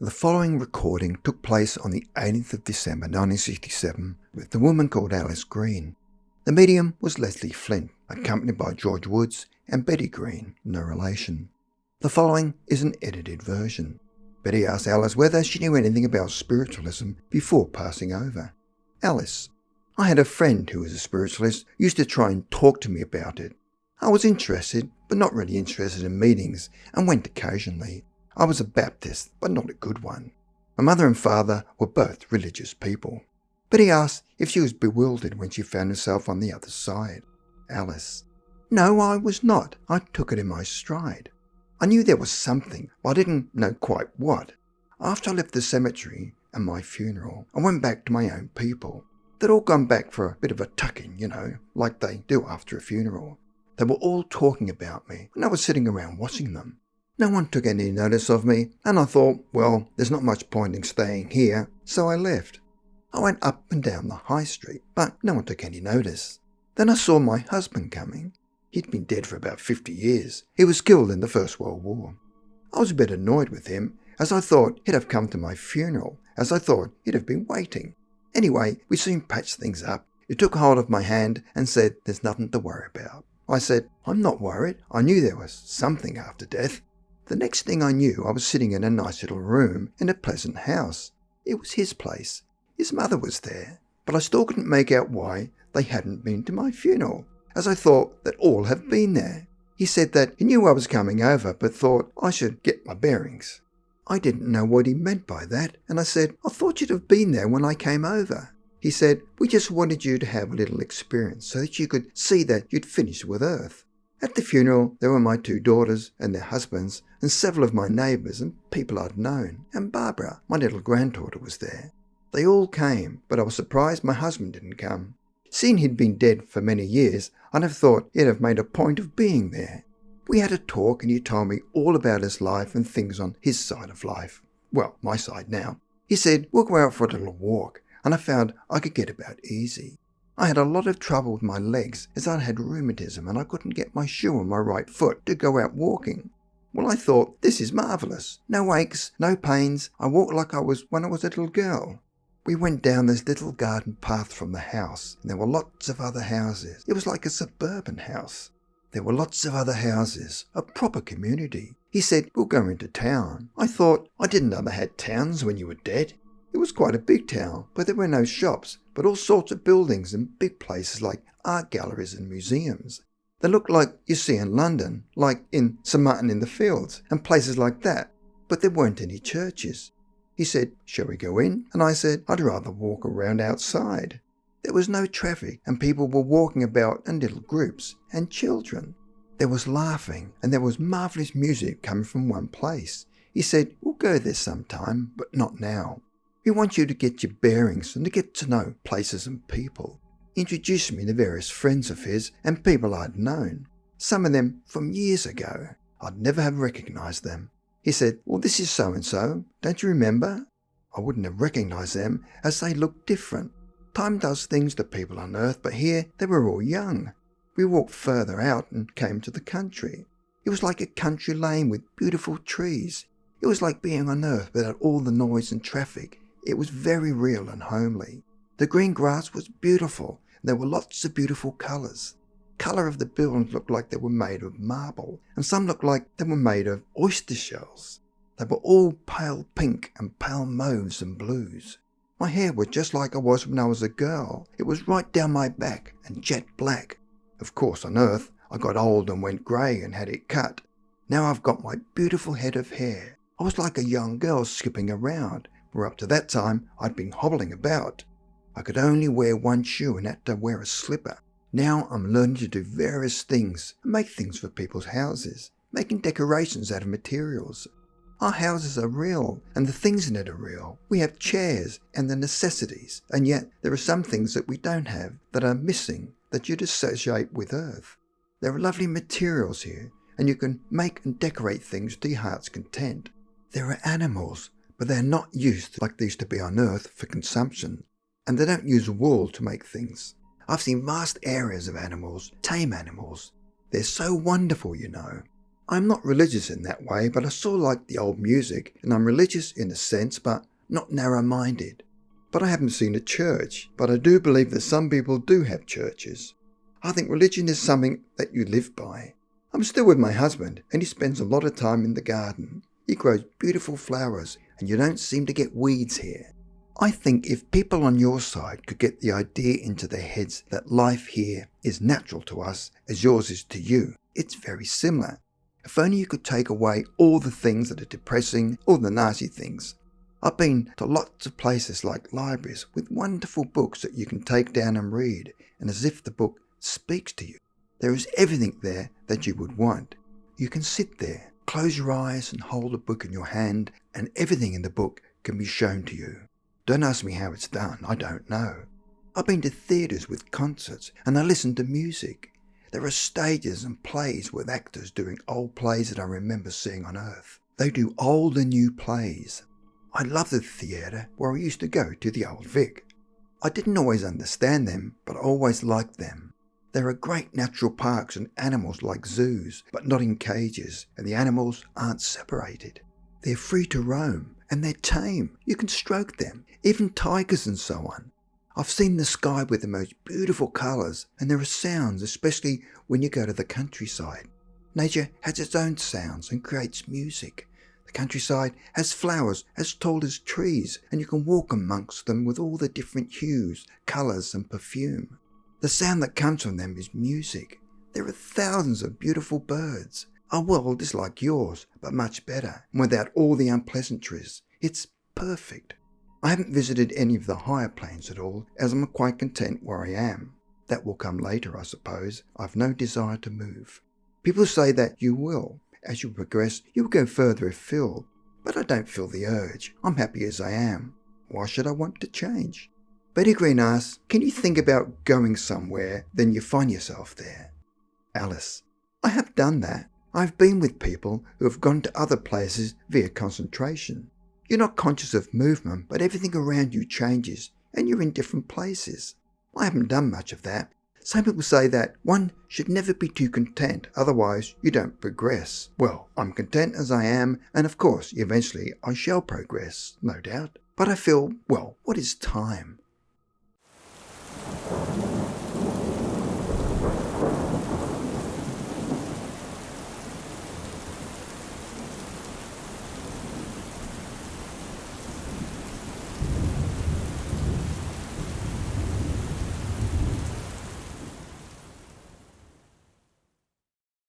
The following recording took place on the 18th of December 1967 with the woman called Alice Greene. The medium was Leslie Flint, accompanied by George Woods and Betty Greene, no relation. The following is an edited version. Betty asked Alice whether she knew anything about spiritualism before passing over. Alice: I had a friend who was a spiritualist, used to try and talk to me about it. I was interested, but not really interested in meetings, and went occasionally. I was a Baptist, but not a good one. My mother and father were both religious people. Betty asked if she was bewildered when she found herself on the other side. Alice: No, I was not. I took it in my stride. I knew there was something, but I didn't know quite what. After I left the cemetery and my funeral, I went back to my own people. They'd all gone back for a bit of a tuck-in, like they do after a funeral. They were all talking about me, and I was sitting around watching them. No one took any notice of me, and I thought, well, there's not much point in staying here, so I left. I went up and down the high street, but no one took any notice. Then I saw my husband coming. He'd been dead for about 50 years. He was killed in the First World War. I was a bit annoyed with him, as I thought he'd have come to my funeral, as I thought he'd have been waiting. Anyway, we soon patched things up. He took hold of my hand and said, there's nothing to worry about. I said, I'm not worried. I knew there was something after death. The next thing I knew, I was sitting in a nice little room in a pleasant house. It was his place. His mother was there, but I still couldn't make out why they hadn't been to my funeral, as I thought that all had been there. He said that he knew I was coming over, but thought I should get my bearings. I didn't know what he meant by that, and I said, I thought you'd have been there when I came over. He said, we just wanted you to have a little experience so that you could see that you'd finished with Earth. At the funeral, there were my 2 daughters and their husbands, and several of my neighbours and people I'd known, and Barbara, my little granddaughter, was there. They all came, but I was surprised my husband didn't come. Seeing he'd been dead for many years, I'd have thought he'd have made a point of being there. We had a talk and he told me all about his life and things on his side of life. Well, my side now. He said, we'll go out for a little walk, and I found I could get about easy. I had a lot of trouble with my legs as I had rheumatism and I couldn't get my shoe on my right foot to go out walking. Well, I thought, this is marvellous. No aches, no pains. I walked like I was when I was a little girl. We went down this little garden path from the house, and there were lots of other houses. It was like a suburban house. There were lots of other houses, a proper community. He said, we'll go into town. I thought, I didn't know they had towns when you were dead. It was quite a big town, but there were no shops, but all sorts of buildings and big places like art galleries and museums. They looked like you see in London, like in St Martin in the Fields, and places like that, but there weren't any churches. He said, shall we go in? And I said, I'd rather walk around outside. There was no traffic, and people were walking about in little groups, and children. There was laughing, and there was marvellous music coming from one place. He said, we'll go there sometime, but not now. We want you to get your bearings and to get to know places and people. He introduced me to various friends of his and people I'd known. Some of them from years ago. I'd never have recognised them. He said, well, this is so-and-so. Don't you remember? I wouldn't have recognised them as they looked different. Time does things to people on Earth, but here they were all young. We walked further out and came to the country. It was like a country lane with beautiful trees. It was like being on Earth without all the noise and traffic. It was very real and homely. The green grass was beautiful, and there were lots of beautiful colours. Colour of the buildings looked like they were made of marble, and some looked like they were made of oyster shells. They were all pale pink and pale mauves and blues. My hair was just like I was when I was a girl. It was right down my back and jet black. Of course, on Earth, I got old and went grey and had it cut. Now I've got my beautiful head of hair. I was like a young girl skipping around, where up to that time I'd been hobbling about. I could only wear one shoe and had to wear a slipper. Now I'm learning to do various things and make things for people's houses, making decorations out of materials. Our houses are real, and the things in it are real. We have chairs and the necessities, and yet there are some things that we don't have, that are missing, that you'd associate with Earth. There are lovely materials here, and you can make and decorate things to your heart's content. There are animals, but they're not used like they used to be on Earth for consumption, and they don't use wool to make things. I've seen vast areas of animals, tame animals. They're so wonderful, you know. I'm not religious in that way, but I sort of like the old music, and I'm religious in a sense, but not narrow-minded. But I haven't seen a church, but I do believe that some people do have churches. I think religion is something that you live by. I'm still with my husband, and he spends a lot of time in the garden. He grows beautiful flowers, and you don't seem to get weeds here. I think if people on your side could get the idea into their heads that life here is natural to us as yours is to you, it's very similar. If only you could take away all the things that are depressing, all the nasty things. I've been to lots of places like libraries with wonderful books that you can take down and read, and as if the book speaks to you. There is everything there that you would want. You can sit there, close your eyes and hold a book in your hand, and everything in the book can be shown to you. Don't ask me how it's done, I don't know. I've been to theatres with concerts, and I listen to music. There are stages and plays with actors doing old plays that I remember seeing on Earth. They do old and new plays. I love the theatre where I used to go to the Old Vic. I didn't always understand them, but I always liked them. There are great natural parks and animals like zoos, but not in cages, and the animals aren't separated. They're free to roam, and they're tame. You can stroke them, even tigers and so on. I've seen the sky with the most beautiful colours, and there are sounds, especially when you go to the countryside. Nature has its own sounds and creates music. The countryside has flowers as tall as trees, and you can walk amongst them with all the different hues, colours and perfume. The sound that comes from them is music. There are thousands of beautiful birds. Our world is like yours, but much better, and without all the unpleasantries. It's perfect. I haven't visited any of the higher planes at all, as I'm quite content where I am. That will come later, I suppose. I've no desire to move. People say that you will. As you progress, you will go further afield. But I don't feel the urge. I'm happy as I am. Why should I want to change? Betty Greene asks, can you think about going somewhere, then you find yourself there? Alice, I have done that. I've been with people who have gone to other places via concentration. You're not conscious of movement, but everything around you changes, and you're in different places. I haven't done much of that. Some people say that one should never be too content, otherwise you don't progress. Well, I'm content as I am, and of course, eventually I shall progress, no doubt. But I feel, well, what is time?